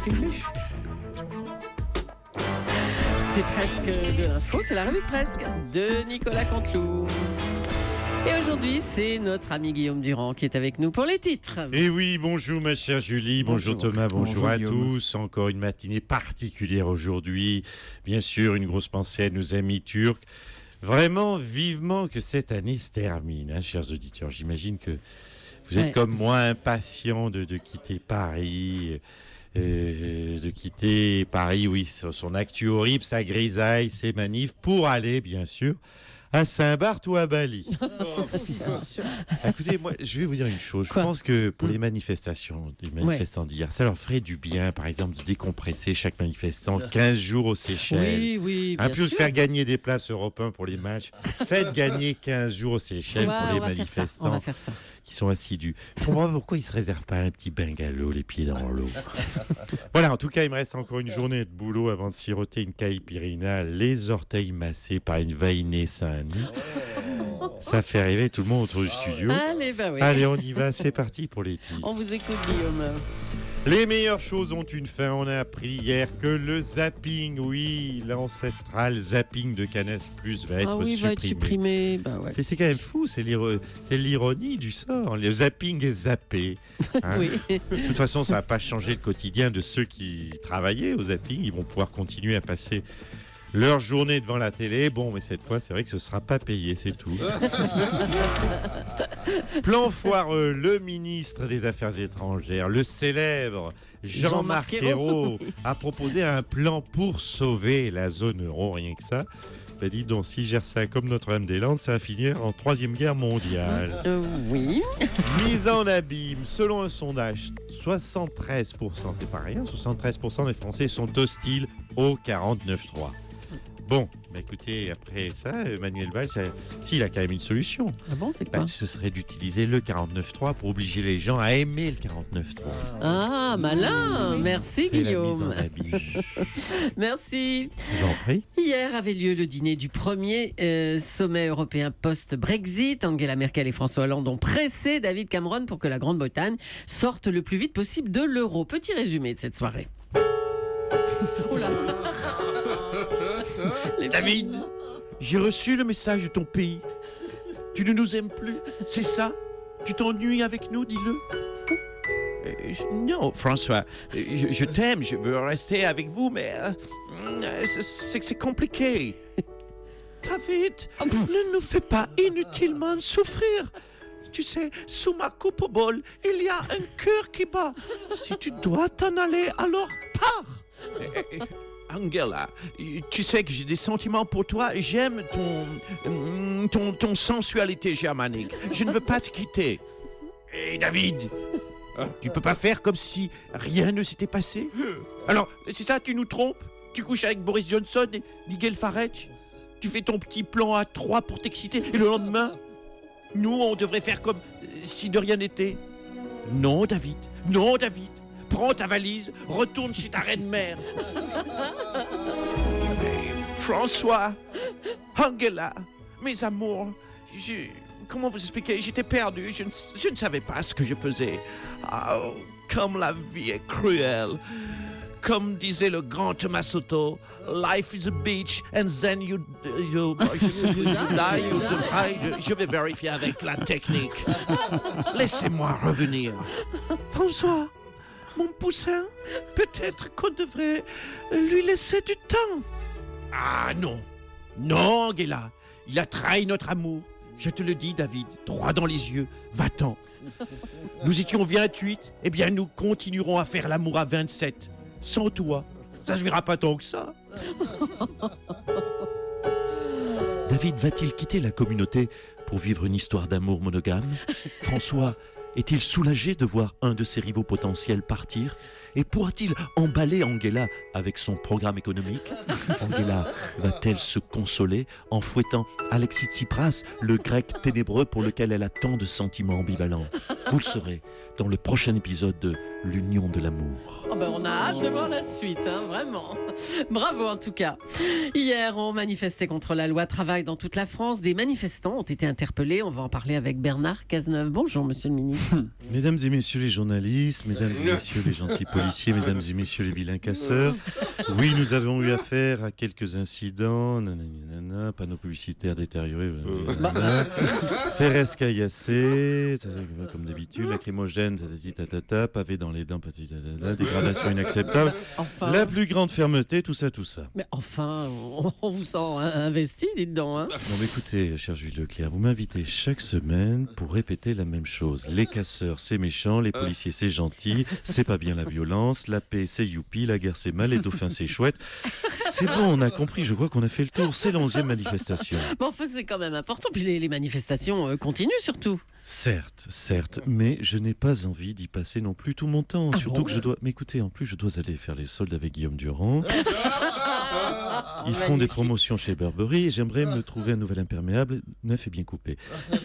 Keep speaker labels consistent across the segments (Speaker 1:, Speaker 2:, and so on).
Speaker 1: Culuche. C'est presque de l'info, c'est la revue de presque de Nicolas Canteloup. Et aujourd'hui, c'est notre ami Guillaume Durand qui est avec nous pour les titres.
Speaker 2: Et oui, bonjour ma chère Julie, bonjour Thomas, bonjour à tous. Encore une matinée particulière aujourd'hui. Bien sûr, une grosse pensée à nos amis turcs. Vraiment, vivement que cette année se termine, hein, chers auditeurs. J'imagine que vous êtes comme moi impatients de quitter Paris. De quitter Paris, oui, son actu horrible, sa grisaille, ses manifs, pour aller, bien sûr, à Saint-Barth ou à Bali.
Speaker 1: Bien sûr.
Speaker 2: Écoutez, moi, je vais vous dire une chose. Je pense que pour les manifestants d'hier, ça leur ferait du bien, par exemple, de décompresser chaque manifestant 15 jours aux Seychelles.
Speaker 1: Oui, bien
Speaker 2: un peu
Speaker 1: sûr.
Speaker 2: faire gagner des places Europe 1 pour les matchs. Faites gagner 15 jours aux Seychelles pour les manifestants
Speaker 1: on va faire ça.
Speaker 2: qui sont assidus. Je comprends pas pourquoi ils se réservent pas un petit bungalow, les pieds dans l'eau. Voilà, en tout cas, il me reste encore une journée de boulot avant de siroter une caipirinha, les orteils massés par une vainée Saint-Denis. Ça fait rêver tout le monde autour du studio. Allez, on y va, c'est parti pour les titres.
Speaker 1: On vous écoute, Guillaume.
Speaker 2: Les meilleures choses ont une fin. On a appris hier que le zapping, oui, l'ancestral zapping de Canal+ va être
Speaker 1: supprimé.
Speaker 2: C'est quand même fou, c'est l'ironie du sort. Le zapping est zappé. Hein.
Speaker 1: Oui.
Speaker 2: De toute façon, ça va pas changer le quotidien de ceux qui travaillaient au zapping. Ils vont pouvoir continuer à passer leur journée devant la télé. Bon, mais cette fois, c'est vrai que ce ne sera pas payé, c'est tout. Plan foireux, le ministre des Affaires étrangères, le célèbre Jean-Marc Ayrault, a proposé un plan pour sauver la zone euro, rien que ça. Ben dis donc, s'il gère ça comme Notre-Dame-des-Landes, ça va finir en 3e guerre mondiale.
Speaker 1: Oui.
Speaker 2: Mise en abîme, selon un sondage, 73%, c'est pas rien, 73% des Français sont hostiles au 49.3. Bon, bah écoutez, après ça, Manuel Valls, il a quand même une solution.
Speaker 1: Ah bon, c'est quoi ?
Speaker 2: Ce serait d'utiliser le 49.3 pour obliger les gens à aimer le 49.3.
Speaker 1: Ah, malin. Merci,
Speaker 2: c'est
Speaker 1: Guillaume.
Speaker 2: La mise en abîme.
Speaker 1: Merci.
Speaker 2: Je vous en prie.
Speaker 1: Hier avait lieu le dîner du premier sommet européen post-Brexit. Angela Merkel et François Hollande ont pressé David Cameron pour que la Grande-Bretagne sorte le plus vite possible de l'euro. Petit résumé de cette soirée. Oula.
Speaker 3: David, j'ai reçu le message de ton pays. Tu ne nous aimes plus, c'est ça? Tu t'ennuies avec nous, dis-le. Non, François, je t'aime, je veux rester avec vous, mais c'est compliqué. David, ne nous fais pas inutilement souffrir. Tu sais, sous ma coupe au bol, il y a un cœur qui bat. Si tu dois t'en aller, alors pars. Angela, tu sais que j'ai des sentiments pour toi. J'aime ton sensualité germanique. Je ne veux pas te quitter. Et David, tu peux pas faire comme si rien ne s'était passé? Alors, c'est ça, tu nous trompes? Tu couches avec Boris Johnson et Nigel Farage? Tu fais ton petit plan à 3 pour t'exciter et le lendemain, nous, on devrait faire comme si de rien n'était? Non, David. Non, David. Prends ta valise, retourne chez ta reine-mère. François, Angela, mes amours, comment vous expliquer? J'étais perdu, je ne savais pas ce que je faisais. Oh, comme la vie est cruelle. Comme disait le grand Tommaso, life is a beach and then you die. Je vais vérifier avec la technique. Laissez-moi revenir. François, mon poussin, peut-être qu'on devrait lui laisser du temps. Ah non, non Angela, il a trahi notre amour. Je te le dis David, droit dans les yeux, va-t'en. Nous étions 28, eh bien nous continuerons à faire l'amour à 27. Sans toi, ça se verra pas tant que ça.
Speaker 4: David va-t-il quitter la communauté pour vivre une histoire d'amour monogame? François est-il soulagé de voir un de ses rivaux potentiels partir? Et pourra-t-il emballer Angela avec son programme économique? Angela va-t-elle se consoler en fouettant Alexis Tsipras, le grec ténébreux pour lequel elle a tant de sentiments ambivalents? Vous le saurez dans le prochain épisode de L'Union de l'amour.
Speaker 1: On a hâte de voir la suite, vraiment. Bravo en tout cas. Hier, on manifestait contre la loi travail dans toute la France. Des manifestants ont été interpellés. On va en parler avec Bernard Cazeneuve. Bonjour, monsieur le ministre.
Speaker 2: Mesdames et messieurs les journalistes, mesdames et messieurs les gentils policiers, mesdames et messieurs les vilains casseurs, oui, nous avons eu affaire à quelques incidents, panneaux publicitaires détériorés, CRS caillassés, comme d'habitude, lacrymogène, pavé dans les dents, dégradation inacceptable,
Speaker 1: Enfin.
Speaker 2: la plus grande fermeté, tout ça.
Speaker 1: Mais enfin, on vous sent investi, dites donc.
Speaker 2: Non mais écoutez, cher Jules Leclerc, vous m'invitez chaque semaine pour répéter la même chose. Les casseurs, c'est méchant, les policiers, c'est gentil, c'est pas bien la violence, la paix, c'est youpi, la guerre, c'est mal, les dauphins, c'est chouette. C'est bon, on a compris, je crois qu'on a fait le tour, c'est l'11e manifestation.
Speaker 1: Mais enfin, c'est quand même important. Puis les manifestations continuent surtout.
Speaker 2: Certes, mais je n'ai pas envie d'y passer non plus tout mon temps. Surtout
Speaker 1: bon
Speaker 2: que je dois... Mais écoutez, en plus, je dois aller faire les soldes avec Guillaume Durand. Ils font des
Speaker 1: Magnifique.
Speaker 2: promotions chez Burberry et j'aimerais me trouver un nouvel imperméable neuf et bien coupé.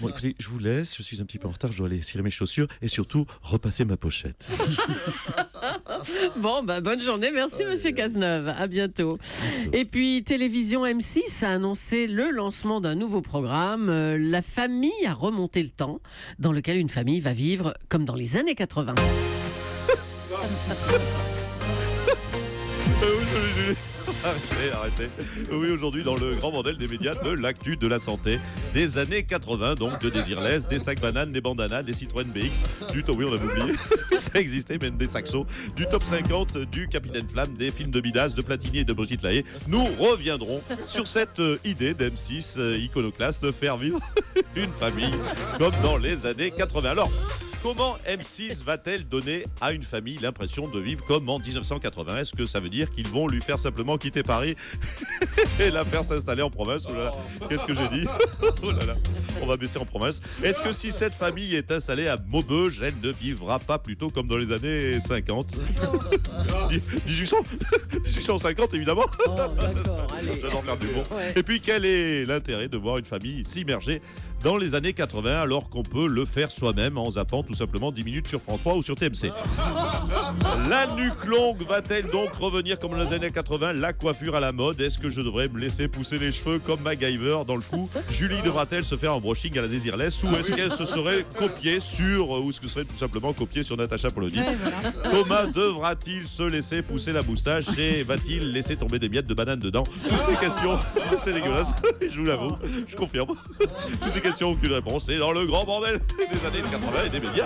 Speaker 2: Bon, écoutez, je vous laisse, je suis un petit peu en retard, je dois aller cirer mes chaussures et surtout repasser ma pochette.
Speaker 1: Bon, bonne journée. Merci, monsieur Cazeneuve. À bientôt. Et puis, Télévision M6 a annoncé le lancement d'un nouveau programme, La famille a remonté le temps, dans lequel une famille va vivre comme dans les années 80.
Speaker 3: Arrêtez. Oui, aujourd'hui, dans le grand bordel des médias, de l'actu de la santé des années 80, donc de Désirless, des sacs bananes, des bandanas, des Citroën BX, du oui, on avait oublié, ça existait, même des saxos, du top 50, du Capitaine Flamme, des films de Bidas, de Platini et de Brigitte Lahaye. Nous reviendrons sur cette idée d'M6 iconoclaste de faire vivre une famille comme dans les années 80. Alors, comment M6 va-t-elle donner à une famille l'impression de vivre comme en 1980 ? Est-ce que ça veut dire qu'ils vont lui faire simplement quitter Paris et la faire s'installer en province ? Oh là là, qu'est-ce que j'ai dit ? Oh là là, on va baisser en province. Est-ce que si cette famille est installée à Maubeuge, elle ne vivra pas plutôt comme dans les années 50 ? 1850 évidemment.
Speaker 1: Oh, d'accord, allez.
Speaker 3: J'adore faire du bon.
Speaker 1: Ouais.
Speaker 3: Et puis quel est l'intérêt de voir une famille s'immerger dans les années 80 alors qu'on peut le faire soi-même en zappant tout simplement 10 minutes sur France 3 ou sur TMC. La nuque longue va-t-elle donc revenir comme dans les années 80, la coiffure à la mode? Est-ce que je devrais me laisser pousser les cheveux comme MacGyver dans le coup? Julie devra-t-elle se faire un brushing à la Désirless ou est-ce qu'elle se serait copiée sur, ou est-ce que serait tout simplement copiée sur Natacha Polony? Thomas devra-t-il se laisser pousser la moustache et va-t-il laisser tomber des miettes de banane dedans? Toutes ces questions, c'est dégueulasse, je vous l'avoue, je confirme. Toutes ces questions, aucune réponse, c'est dans le grand bordel des années 80 et des médias.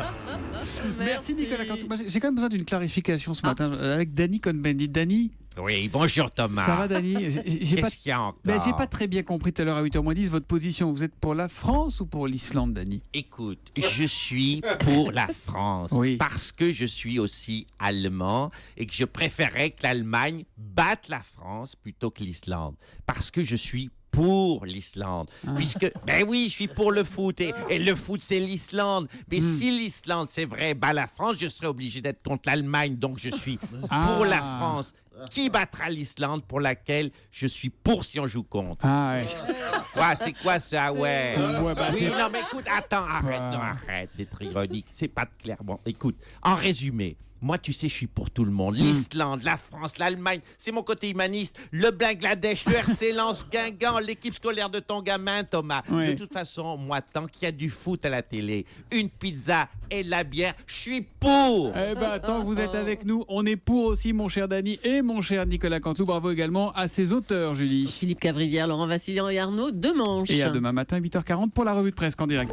Speaker 5: Merci Nicolas Cantou. Moi, j'ai quand même besoin d'une clarification ce matin avec Dany Cohn-Bendit. Dany,
Speaker 6: Oui, bonjour Thomas.
Speaker 5: ça va Dany? J'ai pas,
Speaker 6: Qu'est-ce qu'il y a encore?
Speaker 5: j'ai pas très bien compris tout à l'heure à 8h10 votre position. Vous êtes pour la France ou pour l'Islande, Dany?
Speaker 6: Écoute, je suis pour la France
Speaker 5: Oui.
Speaker 6: parce que je suis aussi allemand et que je préférerais que l'Allemagne batte la France plutôt que l'Islande. Parce que je suis pour l'Islande. Puisque, ben oui, je suis pour le foot et le foot c'est l'Islande. Mais si l'Islande c'est vrai, bah la France, je serais obligé d'être contre l'Allemagne. Donc je suis pour la France. Qui battra l'Islande pour laquelle je suis pour si on joue contre?
Speaker 5: Ah ouais.
Speaker 6: Ouais, c'est quoi ça, ouais?
Speaker 5: Ouais, bah,
Speaker 6: Oui,
Speaker 5: c'est-
Speaker 6: non, mais écoute, attends, arrête d'être ironique. C'est pas clair. Bon, écoute, en résumé, moi, tu sais, je suis pour tout le monde. L'Islande, la France, l'Allemagne, c'est mon côté humaniste. Le Bangladesh, le RC Lens, Guingamp, l'équipe scolaire de ton gamin, Thomas.
Speaker 5: Ouais.
Speaker 6: De toute façon, moi, tant qu'il y a du foot à la télé, une pizza et de la bière, je suis pour.
Speaker 5: Eh ben, tant que vous êtes avec nous, on est pour aussi, mon cher Dany et mon cher Nicolas Cantou. Bravo également à ses auteurs, Julie.
Speaker 1: Philippe Cavrivière, Laurent Vassilian et Arnaud Demanche.
Speaker 5: Et à demain matin, 8h40 pour la revue de presse en direct.